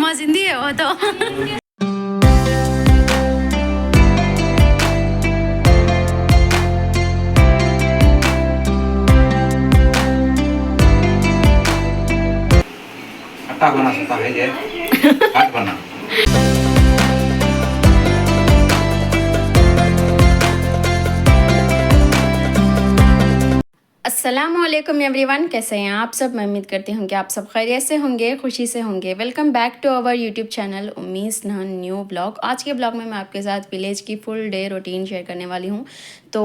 अम्मा जिंदी है वो तो। आटा बना सकता है ये काट बना। अस्सलामुअलैकुम एवरीवन, कैसे हैं आप सब। मैं उम्मीद करती हूँ कि आप सब खैरियत से होंगे, खुशी से होंगे। Welcome back to our YouTube channel उम्मीद नहन न्यू ब्लॉग। आज के ब्लॉग में मैं आपके साथ विलेज की फुल डे रूटीन शेयर करने वाली हूँ। तो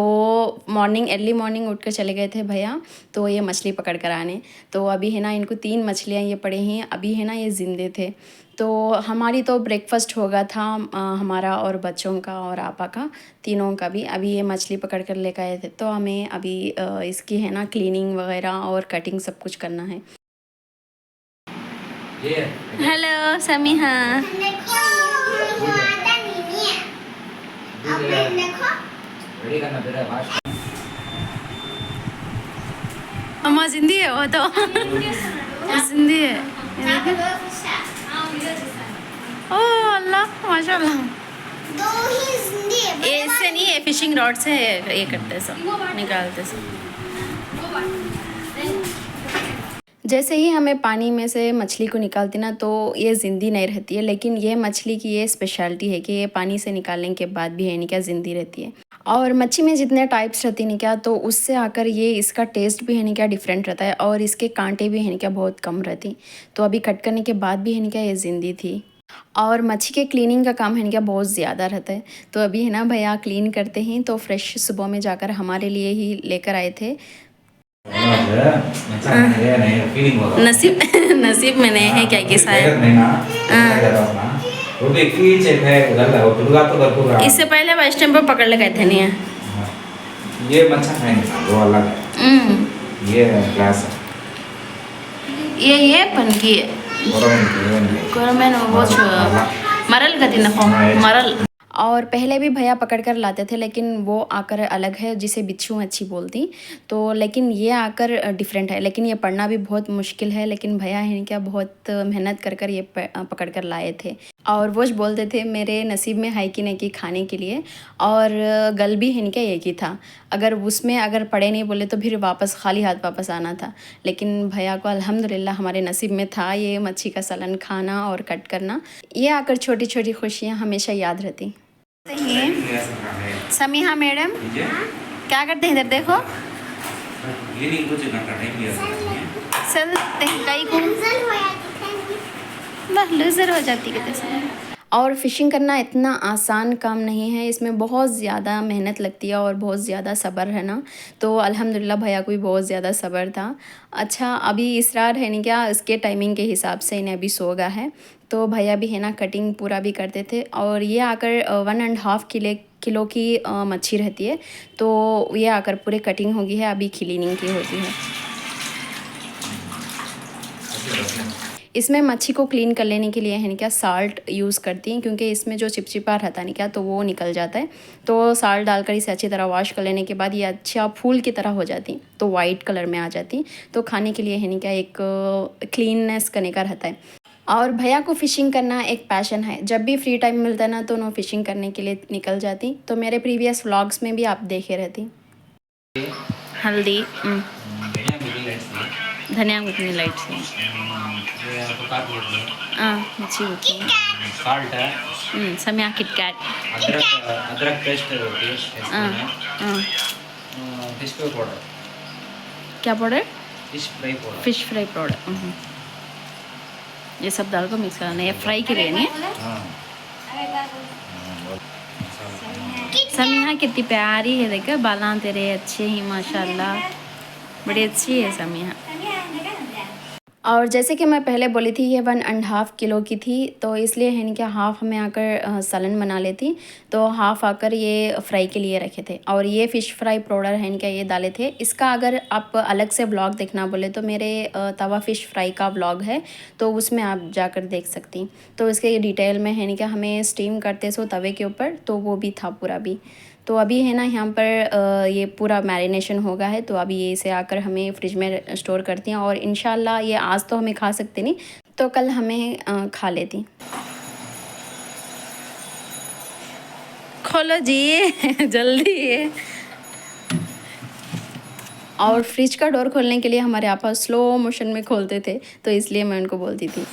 अर्ली मॉर्निंग उठ कर चले गए थे भैया, तो ये मछली पकड़ कर आने। तो अभी है ना, इनको 3 मछलियाँ ये पड़े हैं, अभी है ना ये ज़िंदे थे। तो हमारी तो ब्रेकफास्ट हो गया था, हमारा और बच्चों का और आपा का, तीनों का भी। अभी ये मछली पकड़ कर लेकर आए थे, तो हमें अभी इसकी है ना क्लीनिंग वगैरह और कटिंग सब कुछ करना है। हेलो समीहा। अम्मा जिंदी है वो तो। जिंदी है। ओ अल्लाह माशाल्लाह। ऐसे नहीं है, फिशिंग रॉड से ये करते सब, निकालते सब। जैसे ही हमें पानी में से मछली को निकालती ना, तो ये ज़िंदी नहीं रहती है। लेकिन ये मछली की ये स्पेशलिटी है कि ये पानी से निकालने के बाद भी है नहीं क्या ज़िंदी रहती है। और मच्छी में जितने टाइप्स रहती नहीं क्या, तो उससे आकर ये इसका टेस्ट भी है नहीं क्या डिफरेंट रहता है, और इसके कांटे भी है नहीं क्या बहुत कम रहती। तो अभी कट करने के बाद भी है नहीं क्या ये ज़िंदी थी। और मच्छी के क्लीनिंग का काम है ना क्या बहुत ज़्यादा रहता है। तो अभी है ना भैया क्लीन करते हैं, तो फ्रेश सुबह में जाकर हमारे लिए ही लेकर आए थे। नसीब नसीब में नहीं है क्या कि शायद। इससे पहले बस स्टैंड पर पकड़ ले गए थे नहीं है। ये मच्छा खाएंगे वो अलग है। ये ग्लास है। ये पन की है। कोरमेन वो मरल गति न मरल। और पहले भी भैया पकड़ कर लाते थे, लेकिन वो आकर अलग है, जिसे बिच्छू मच्छी बोलती। तो लेकिन ये आकर डिफरेंट है, लेकिन ये पढ़ना भी बहुत मुश्किल है। लेकिन भैया है क्या बहुत मेहनत कर कर ये पकड़ कर लाए थे। और वो बोलते थे मेरे नसीब में है कि नहीं कि खाने के लिए। और गल भी है क्या एक ही था, अगर उसमें अगर पड़े नहीं बोले तो फिर वापस खाली हाथ वापस आना था। लेकिन भैया को अल्हम्दुलिल्लाह हमारे नसीब में था ये मच्छी का सालन खाना और कट करना। ये आकर छोटी छोटी खुशियाँ हमेशा याद रहती। समीहा मैडम क्या करते हैं, इधर देखो। चल कई को लूजर हो जाती है। और फ़िशिंग करना इतना आसान काम नहीं है, इसमें बहुत ज़्यादा मेहनत लगती है और बहुत ज़्यादा सब्र है ना। तो अल्हम्दुलिल्लाह भैया को भी बहुत ज़्यादा सब्र था। अच्छा अभी इसरार है नहीं क्या, इसके टाइमिंग के हिसाब से इन्हें अभी सो गया है। तो भैया भी है ना कटिंग पूरा भी करते थे। और ये आकर 1.5 किलो की मच्छी रहती है। तो ये आकर पूरे कटिंग होगी है, अभी क्लीनिंग की होती है। इसमें मच्छी को क्लीन कर लेने के लिए है क्या साल्ट यूज़ करती हैं, क्योंकि इसमें जो चिपचिपा रहता नहीं क्या तो वो निकल जाता है। तो साल्ट डालकर इसे अच्छी तरह वॉश कर लेने के बाद ये अच्छा फूल की तरह हो जाती, तो वाइट कलर में आ जाती। तो खाने के लिए है नहीं क्या एक क्लीननेस करने का रहता है। और भैया को फ़िशिंग करना एक पैशन है, जब भी फ्री टाइम मिलता है ना तो नो फ़िशिंग करने के लिए निकल जाती। तो मेरे प्रीवियस व्लॉग्स में भी आप देखे रहती। हल्दी धनिया कितनी लाइट से मच्छी होती है। साल्ट है। समिया किटकैट। अदरक पेस्ट होती है। Fish powder. क्या पाउडर? Fish fry powder. ये सब डाल को मिक्स करना है, फ्राई के लिए नहीं। समिया कितनी प्यारी है, देखो बाला तेरे अच्छे ही माशाल्लाह, बड़ी अच्छी है समिया। और जैसे कि मैं पहले बोली थी ये 1.5 किलो की थी, तो इसलिए है नहीं कि हाफ़ में आकर सालन बना लेती। तो हाफ़ आकर ये फ्राई के लिए रखे थे। और ये फ़िश फ्राई पाउडर है क्या ये डाले थे। इसका अगर आप अलग से ब्लॉग देखना बोले तो मेरे तवा फ़िश फ्राई का ब्लॉग है, तो उसमें आप जाकर देख सकती। तो इसके डिटेल में है नहीं कि हमें स्टीम करते सो तवे के ऊपर, तो वो भी था पूरा भी। तो अभी है ना यहाँ पर ये पूरा मैरिनेशन हो गया है। तो अभी ये इसे आकर हमें फ्रिज में स्टोर करती हैं, और इंशाल्लाह ये आज तो हमें खा सकते नहीं, तो कल हमें खा लेती। खोलो जी जल्दी। और फ्रिज का डोर खोलने के लिए हमारे आपा स्लो मोशन में खोलते थे, तो इसलिए मैं उनको बोलती थी।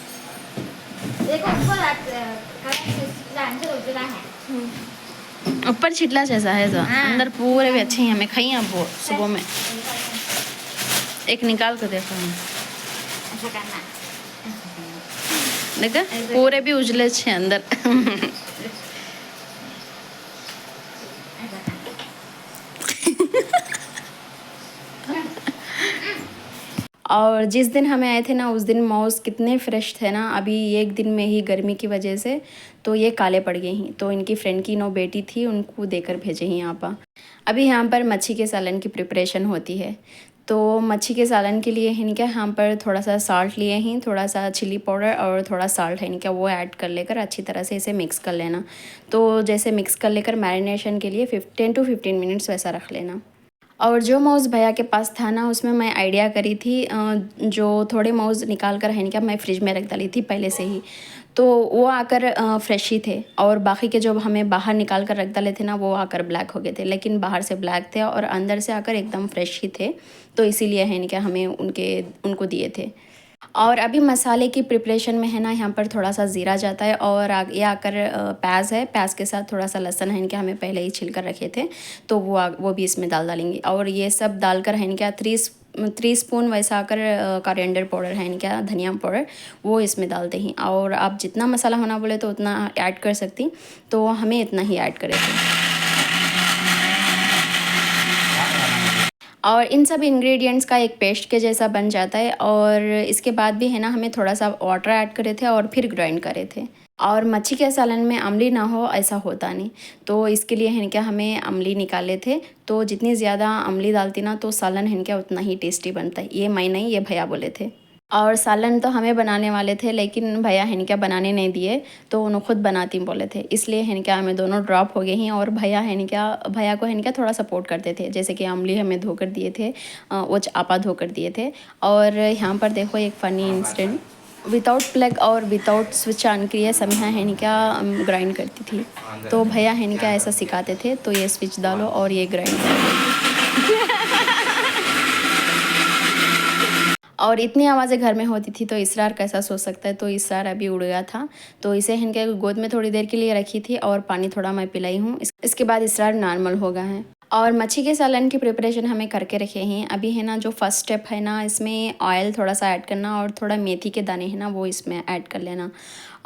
ऊपर छिटला जैसा है जो अंदर पूरे भी अच्छे ही हमें खाई अब वो सुबह में एक निकाल कर देखो हम देखा पूरे भी उजले छे अंदर। और जिस दिन हमें आए थे ना उस दिन मौस कितने फ्रेश थे ना, अभी एक दिन में ही गर्मी की वजह से तो ये काले पड़ गए हैं। तो इनकी फ्रेंड की नो बेटी थी, उनको देकर भेजे हैं यहाँ पर। अभी यहाँ पर मच्छी के सालन की प्रिपरेशन होती है। तो मच्छी के सालन के लिए है क्या यहाँ पर थोड़ा सा साल्ट लिए हैं, थोड़ा सा चिली पाउडर और थोड़ा साल्ट है क्या वो ऐड कर लेकर अच्छी तरह से इसे मिक्स कर लेना। तो जैसे मिक्स कर लेकर मैरिनेशन के लिए 10 to 15 मिनट्स वैसा रख लेना। और जो माउस भैया के पास था ना उसमें मैं आइडिया करी थी, जो थोड़े माउस निकाल कर है क्या मैं फ्रिज में रख डाली थी पहले से ही, तो वो आकर फ्रेश ही थे। और बाकी के जो हमें बाहर निकाल कर रख डाले थे ना वो आकर ब्लैक हो गए थे, लेकिन बाहर से ब्लैक थे और अंदर से आकर एकदम फ्रेश ही थे। तो इसीलिए है क्या हमें उनको दिए थे। और अभी मसाले की प्रिपरेशन में है ना यहाँ पर थोड़ा सा ज़ीरा जाता है और ये आकर प्याज है, प्याज के साथ थोड़ा सा लहसुन है इनके हमें पहले ही छिल कर रखे थे, तो वो भी इसमें डालेंगे। और ये सब डालकर है इनका 3 स्पून वैसा आकर कोरिएंडर पाउडर है इनका धनिया पाउडर वो इसमें डालते हैं। और आप जितना मसाला होना बोले तो उतना ऐड कर सकती, तो हमें इतना ही ऐड करे थे। और इन सब इंग्रेडिएंट्स का एक पेस्ट के जैसा बन जाता है। और इसके बाद भी है ना हमें थोड़ा सा वाटर ऐड करे थे और फिर ग्राइंड करे थे। और मच्छी के सालन में अमली ना हो ऐसा होता नहीं, तो इसके लिए है क्या हमें अमली निकाले थे। तो जितनी ज़्यादा अमली डालती ना तो सालन है क्या उतना ही टेस्टी बनता है। ये मैं नहीं, ये भैया बोले थे। और सालन तो हमें बनाने वाले थे लेकिन भैया है क्या बनाने नहीं दिए, तो उन्होंने खुद बनाती बोले थे, इसलिए है क्या हमें दोनों ड्रॉप हो गए हैं। और भैया को है क्या थोड़ा सपोर्ट करते थे, जैसे कि अमली हमें धोकर दिए थे, वो आपा धोकर दिए थे। और यहाँ पर देखो एक फ़नी इंसिडेंट, विदाउट प्लग और विदाउट स्विच ऑन किए समिया है क्या ग्राइंड करती थी, तो भैया है क्या ऐसा सिखाते थे, तो ये स्विच डालो और ये ग्राइंड करो। और इतनी आवाज़ें घर में होती थी तो इसरार कैसा सो सकता है, तो इसरार अभी उड़ गया था, तो इसे इनके गोद में थोड़ी देर के लिए रखी थी और पानी थोड़ा मैं पिलाई हूँ। इसके बाद इसरार नॉर्मल हो गया है। और मच्छी के सालन की प्रिपरेशन हमें करके रखे हैं। अभी है ना जो फर्स्ट स्टेप है ना इसमें ऑयल थोड़ा सा ऐड करना और थोड़ा मेथी के दाने है ना वो इसमें ऐड कर लेना।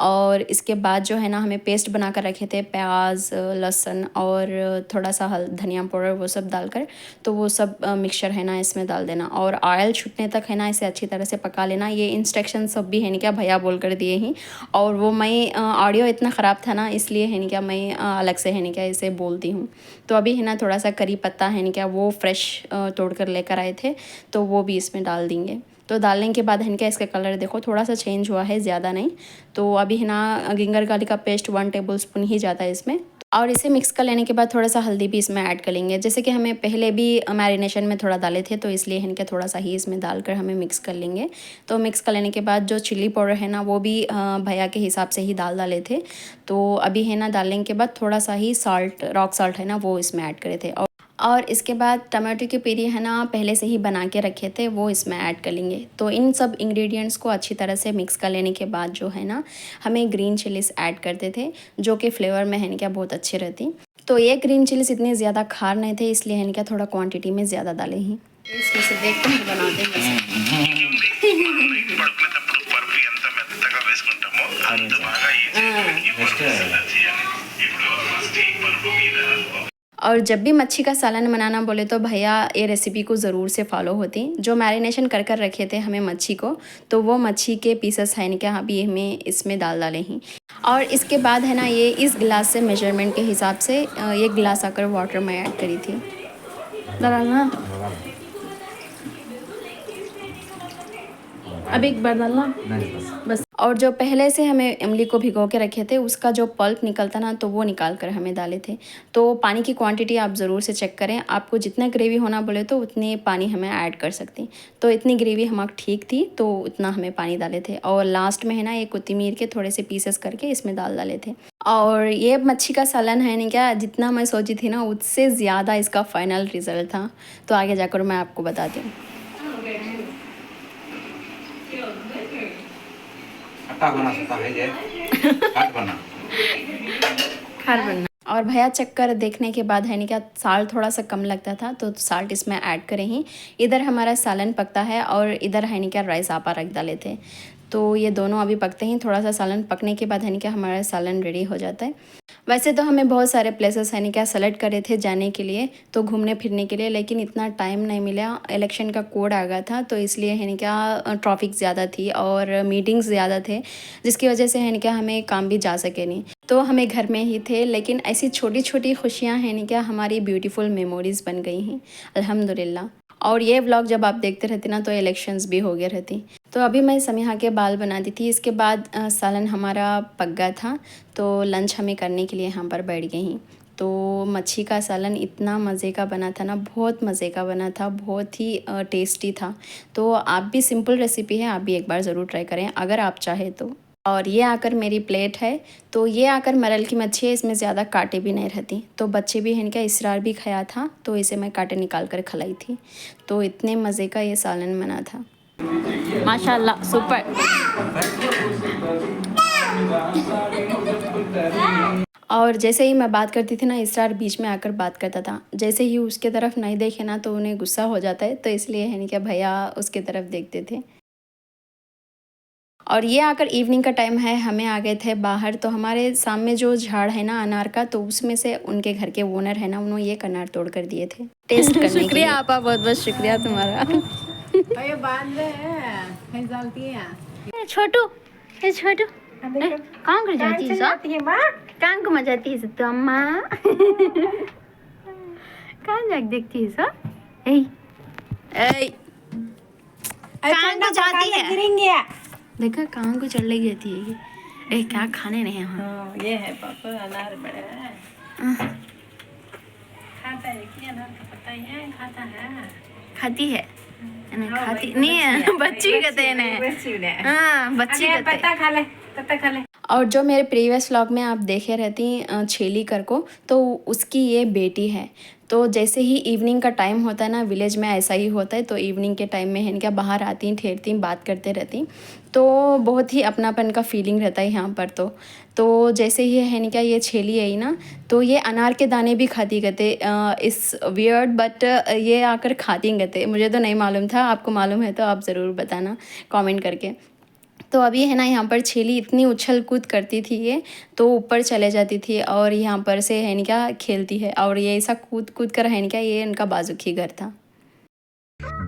और इसके बाद जो है ना हमें पेस्ट बना कर रखे थे प्याज लहसुन और थोड़ा सा धनिया पाउडर वो सब डालकर, तो वो सब मिक्सचर है ना इसमें डाल देना और ऑयल छूटने तक है ना इसे अच्छी तरह से पका लेना। ये इंस्ट्रक्शन सब भी है क्या भैया बोल कर दिए ही, और वो मैं ऑडियो इतना ख़राब था ना इसलिए है क्या मैं अलग से है क्या इसे बोलती हूँ। तो अभी है ना थोड़ा सा करी पत्ता है क्या वो फ्रेश तोड़ कर लेकर आए थे, तो वो भी इसमें डाल देंगे। तो डालने के बाद है क्या इसका कलर देखो थोड़ा सा चेंज हुआ है, ज़्यादा नहीं। तो अभी है ना गिंगर गार्लिक का पेस्ट 1 टेबलस्पून ही जाता है इसमें। और इसे मिक्स कर लेने के बाद थोड़ा सा हल्दी भी इसमें ऐड कर लेंगे, जैसे कि हमें पहले भी मैरिनेशन में थोड़ा डाले थे, तो इसलिए है क्या थोड़ा सा ही इसमें डालकर हमें मिक्स कर लेंगे। तो मिक्स कर लेने के बाद जो चिली पाउडर है ना वो भी भैया के हिसाब से ही डाले थे। तो अभी है ना डालने के बाद थोड़ा सा ही साल्ट रॉक साल्ट है ना वो इसमें ऐड करे थे। और इसके बाद टमाटो के प्यूरी है ना पहले से ही बना के रखे थे वो इसमें ऐड कर लेंगे। तो इन सब इंग्रेडिएंट्स को अच्छी तरह से मिक्स कर लेने के बाद जो है ना हमें ग्रीन चिलीज ऐड करते थे, जो कि फ्लेवर में है क्या बहुत अच्छी रहती। तो ये ग्रीन चिलीज इतने ज़्यादा खार नहीं थे इसलिए है क्या थोड़ा क्वांटिटी में ज़्यादा डाले ही। इसमें से देखते हैं बनाते हैं और जब भी मच्छी का सालन बनाना बोले तो भैया ये रेसिपी को ज़रूर से फॉलो होती। जो मैरिनेशन कर कर रखे थे हमें मच्छी को, तो वो मच्छी के पीसेस है क्या अभी हमें इसमें डाले ही। और इसके बाद है ना ये इस गिलास से मेजरमेंट के हिसाब से ये गिलास आकर वाटर में ऐड करी थी। डालना अब एक बार डालना बस। और जो पहले से हमें इमली को भिगो के रखे थे उसका जो पल्प निकलता ना तो वो निकाल कर हमें डाले थे। तो पानी की क्वांटिटी आप ज़रूर से चेक करें, आपको जितना ग्रेवी होना बोले तो उतनी पानी हमें ऐड कर सकती। तो इतनी ग्रेवी हमारी ठीक थी तो उतना हमें पानी डाले थे। और लास्ट में है ना ये कोत्तीमीर के थोड़े से पीसेस करके इसमें डाले थे। और ये मच्छी का सालन है नहीं क्या, जितना मैं सोची थी ना उससे ज़्यादा इसका फाइनल रिज़ल्ट था। तो आगे जाकर मैं आपको बताती हूँ। खार बनना। और भैया चक्कर देखने के बाद है नहीं क्या साल्ट थोड़ा सा कम लगता था तो साल्ट इसमें ऐड करें ही। इधर हमारा सालन पकता है और इधर है नहीं क्या राइस आपा रख डाले थे। तो ये दोनों अभी पकते हैं, थोड़ा सा सालन पकने के बाद है नहीं क्या हमारा सालन रेडी हो जाता है। वैसे तो हमें बहुत सारे प्लेसेस है नहीं क्या सेलेक्ट करे थे जाने के लिए, तो घूमने फिरने के लिए, लेकिन इतना टाइम नहीं मिला। इलेक्शन का कोड आ गया था तो इसलिए है नहीं क्या ट्रैफिक ज़्यादा थी और मीटिंग्स ज़्यादा थे, जिसकी वजह से है नहीं क्या हमें काम भी जा सके नहीं। तो हमें घर में ही थे, लेकिन ऐसी छोटी छोटी खुशियाँ हैं नहीं क्या हमारी ब्यूटीफुल मेमोरीज़ बन गई हैं अल्हम्दुलिल्लाह। और ये व्लॉग जब आप देखते रहते ना तो इलेक्शंस भी हो गए रहती। तो अभी मैं समिहा के बाल बनाती थी, इसके बाद सालन हमारा पक गया था तो लंच हमें करने के लिए यहाँ पर बैठ गई। तो मच्छी का सालन इतना मज़े का बना था ना, बहुत मज़े का बना था, बहुत ही टेस्टी था। तो आप भी, सिंपल रेसिपी है, आप भी एक बार ज़रूर ट्राई करें अगर आप चाहें तो। और ये आकर मेरी प्लेट है। तो ये आकर मरल की मच्छी है, इसमें ज़्यादा कांटे भी नहीं रहती। तो बच्चे भी हैं इनका इसरार भी खाया था तो इसे मैं कांटे निकाल कर खिलाई थी। तो इतने मज़े का ये सालन बना था, माशाल्लाह सुपर। और जैसे ही मैं बात करती थी ना इसरार बीच में आकर बात करता था, जैसे ही उसके तरफ नहीं देखे ना तो उन्हें गुस्सा हो जाता है, तो इसलिए है नहीं क्या भैया उसके तरफ देखते थे। और ये आकर इवनिंग का टाइम है, हमें आ गए थे बाहर। तो हमारे सामने जो झाड़ है ना अनार का, तो उसमें से उनके घर के ओनर है ना उन्होंने ये अनार तोड़ कर दिए थे टेस्ट करने के लिए। शुक्रिया आपा, बहुत बहुत शुक्रिया तुम्हारा। छोटू ये छोटू कहाँ कर जाती है सब, कहाँ को जाती है सब तो अम्मा। कहाँ जाके देखती है सब, कहाँ को जाती है, देखा कहाँ को चढ़ लगी जाती है ये। क्या खाने नहीं है, ये है पापा अनार बड़े खाता है कि अनार का पता ही है, खाता है, खाती है खाती नहीं है, बच्ची कहते हैं। हाँ बच्ची कहते हैं, पत्ता खा ले। और जो मेरे प्रीवियस व्लॉग में आप देखे रहती छेली कर को, तो उसकी ये बेटी है। तो जैसे ही इवनिंग का टाइम होता है ना, विलेज में ऐसा ही होता है, तो इवनिंग के टाइम में है क्या बाहर आती ठहरती बात करते रहती, तो बहुत ही अपनापन का फीलिंग रहता है यहाँ पर। तो जैसे ही है क्या ये छेली आई ना, तो ये अनार के दाने भी खाती कहते, इस वियर्ड बट ये आकर खाती कहते। मुझे तो नहीं मालूम था, आपको मालूम है तो आप ज़रूर बताना कमेंट करके। तो अभी है ना यहाँ पर छेली इतनी उछल कूद करती थी ये, तो ऊपर चले जाती थी और यहाँ पर से है नहीं क्या खेलती है, और ये ऐसा कूद कूद कर है नहीं क्या, ये इनका बाजुकी घर था।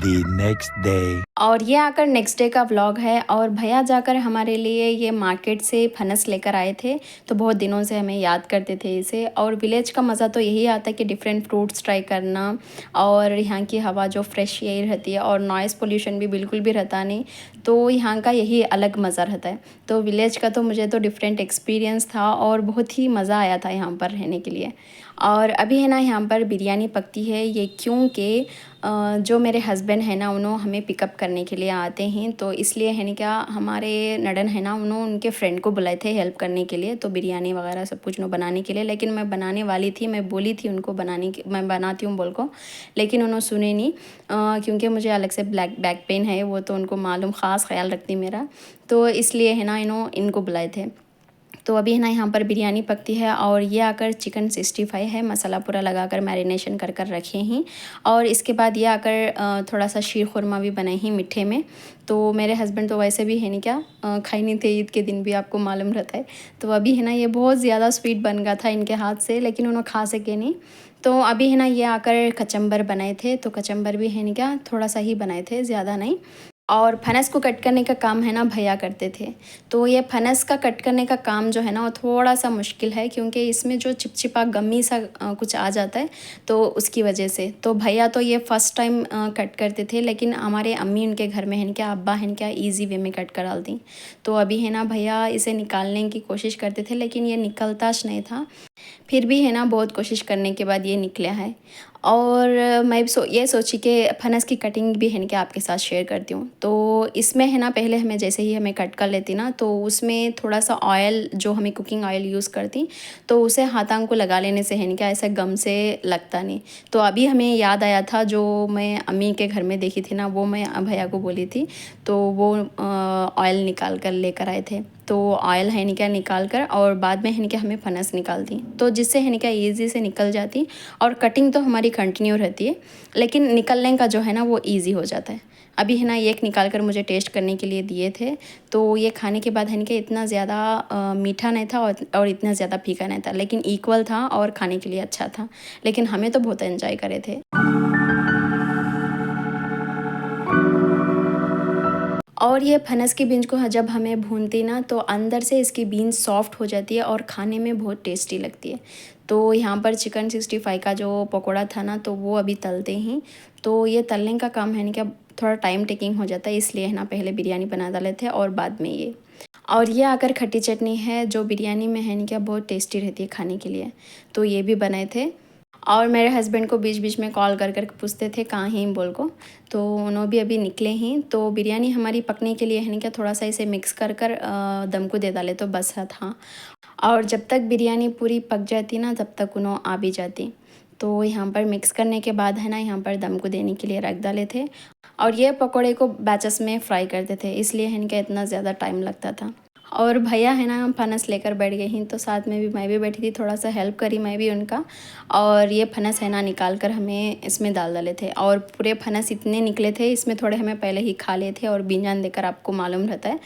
The next day. और ये आकर नेक्स्ट डे का व्लॉग है। और भैया जाकर हमारे लिए ये मार्केट से फनस लेकर आए थे, तो बहुत दिनों से हमें याद करते थे इसे। और विलेज का मज़ा तो यही आता है कि डिफरेंट फ्रूट्स ट्राई करना, और यहाँ की हवा जो फ्रेश एयर रहती है, और नॉइज़ पोल्यूशन भी बिल्कुल भी रहता नहीं, तो यहाँ का यही अलग मज़ा रहता है। तो विलेज का तो मुझे तो डिफरेंट एक्सपीरियंस था और बहुत ही मज़ा आया था यहाँ पर रहने के लिए। और अभी है ना यहाँ पर बिरयानी पकती है, ये क्योंकि जो मेरे हस्बैंड है ना उन्होंने हमें पिकअप करने के लिए आते हैं, तो इसलिए है ना क्या हमारे नडन है ना उन्होंने उनके फ्रेंड को बुलाए थे हेल्प करने के लिए, तो बिरयानी वगैरह सब कुछ बनाने के लिए। लेकिन मैं बनाने वाली थी, मैं बोली थी उनको बनाने की, मैं बनाती हूँ बोल को, लेकिन उन्होंने सुने नहीं, क्योंकि मुझे अलग से बैक पेन है, वो तो उनको मालूम, ख़ास ख्याल रखती मेरा, तो इसलिए है ना इनको बुलाए थे। तो अभी है ना यहाँ पर बिरयानी पकती है। और ये आकर चिकन 65 है, मसाला पूरा लगाकर मैरिनेशन कर कर रखे हैं। और इसके बाद ये आकर थोड़ा सा शीर खुरमा भी बनाई ही मीठे में। तो मेरे हस्बैंड तो वैसे भी है नहीं क्या खाई नहीं थे, ईद के दिन भी आपको मालूम रहता है। तो अभी है ना ये बहुत ज़्यादा स्वीट बन गया था इनके हाथ से, लेकिन उन्होंने खा सके नहीं। तो अभी है ना ये आकर कचम्बर बनाए थे, तो कचम्बर भी है नहीं क्या थोड़ा सा ही बनाए थे, ज़्यादा नहीं। और फनस को कट करने का काम है ना भैया करते थे। तो ये फनस का कट करने का काम जो है ना वो थोड़ा सा मुश्किल है, क्योंकि इसमें जो चिपचिपा गम्मी सा कुछ आ जाता है, तो उसकी वजह से। तो भैया तो ये फ़र्स्ट टाइम कट करते थे, लेकिन हमारे अम्मी उनके घर में है क्या, अब्बा है क्या, ईजी वे में कट कर डालती। तो अभी है ना भैया इसे निकालने की कोशिश करते थे, लेकिन ये निकलताश नहीं था। फिर भी है ना बहुत कोशिश करने के बाद ये निकला है। और मैं ये सोची कि फनस की कटिंग भी है ना क्या आपके साथ शेयर करती हूँ। तो इसमें है ना पहले हमें जैसे ही हमें कट कर लेती ना, तो उसमें थोड़ा सा ऑयल, जो हमें कुकिंग ऑयल यूज़ करती, तो उसे हाथों को लगा लेने से है ना क्या ऐसा गम से लगता नहीं। तो अभी हमें याद आया था, जो मैं अम्मी के घर में देखी थी ना, वो मैं भैया को बोली थी, तो वो ऑयल निकाल कर लेकर आए थे। तो ऑयल है नहीं क्या निकाल कर, और बाद में है नहीं क्या हमें फनस निकाल दी, तो जिससे है नहीं क्या ईज़ी से निकल जाती। और कटिंग तो हमारी कंटिन्यू रहती है, लेकिन निकलने का जो है ना वो ईज़ी हो जाता है। अभी है ना एक निकाल कर मुझे टेस्ट करने के लिए दिए थे, तो ये खाने के बाद है नहीं कि इतना ज़्यादा मीठा नहीं था और इतना ज़्यादा फीका नहीं था, लेकिन इक्वल था और खाने के लिए अच्छा था। लेकिन हमें तो बहुत एंजॉय करे थे। और ये फनस की बीज को जब हमें भूनती ना, तो अंदर से इसकी बीज सॉफ्ट हो जाती है और खाने में बहुत टेस्टी लगती है। तो यहाँ पर चिकन 65 का जो पकोड़ा था ना, तो वो अभी तलते हैं। तो ये तलने का काम है ना क्या थोड़ा टाइम टेकिंग हो जाता है, इसलिए है ना पहले बिरयानी बना डाले थे और बाद में ये। और ये आकर खट्टी चटनी है, जो बिरयानी में है ना क्या बहुत टेस्टी रहती है खाने के लिए, तो ये भी बनाए थे। और मेरे हस्बैंड को बीच बीच में कॉल कर कर पूछते थे कहाँ हैं बोल को, तो उन्होंने भी अभी निकले हैं। तो बिरयानी हमारी पकने के लिए है ना क्या थोड़ा सा इसे मिक्स कर कर दम को दे डाले तो बस था। और जब तक बिरयानी पूरी पक जाती ना, तब तक उन्होंने आ भी जाती। तो यहाँ पर मिक्स करने के बाद है ना यहाँ पर दम को देने के लिए रख डाले थे। और ये पकौड़े को बैचेस में फ्राई करते थे, इसलिए है इनका इतना ज़्यादा टाइम लगता था। और भैया है ना फनस लेकर बैठ गए हैं, तो साथ में भी मैं भी बैठी थी, थोड़ा सा हेल्प करी मैं भी उनका। और ये फनस है ना निकाल कर हमें इसमें डाल डाले थे, और पूरे फनस इतने निकले थे, इसमें थोड़े हमें पहले ही खा लिए थे। और बींजान देकर आपको मालूम रहता है,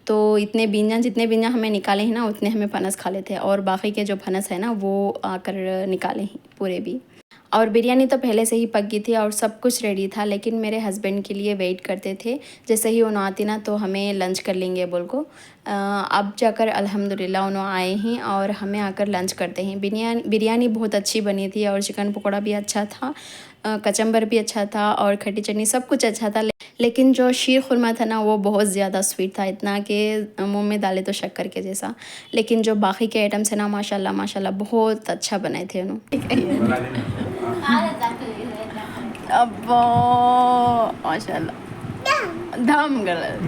तो इतने बींजान जितने बींजान हमें निकाले हैं ना, उतने हमें फनस खा लेते हैं। और बाकी के जो फनस है ना वो आकर निकाले हैं पूरे भी। और बिरयानी तो पहले से ही पक गई थी और सब कुछ रेडी था, लेकिन मेरे हस्बैंड के लिए वेट करते थे, जैसे ही उन्होंने आती ना तो हमें लंच कर लेंगे बोल को। अब जाकर अल्हम्दुलिल्लाह उन्होंने आए हैं और हमें आकर लंच करते हैं। बिरयानी बहुत अच्छी बनी थी, और चिकन पकौड़ा भी अच्छा था, कचम्बर भी अच्छा था, और खट्टी चटनी सब कुछ अच्छा था। लेकिन जो शीर खुरमा था ना वो बहुत ज़्यादा स्वीट था, इतना कि मुंह में डाले तो शक्कर के जैसा। लेकिन जो बाकी के आइटम्स है ना माशाल्लाह माशाल्लाह बहुत अच्छा बनाए थे उन्होंने। अब्बा माशाल्लाह दम गलत।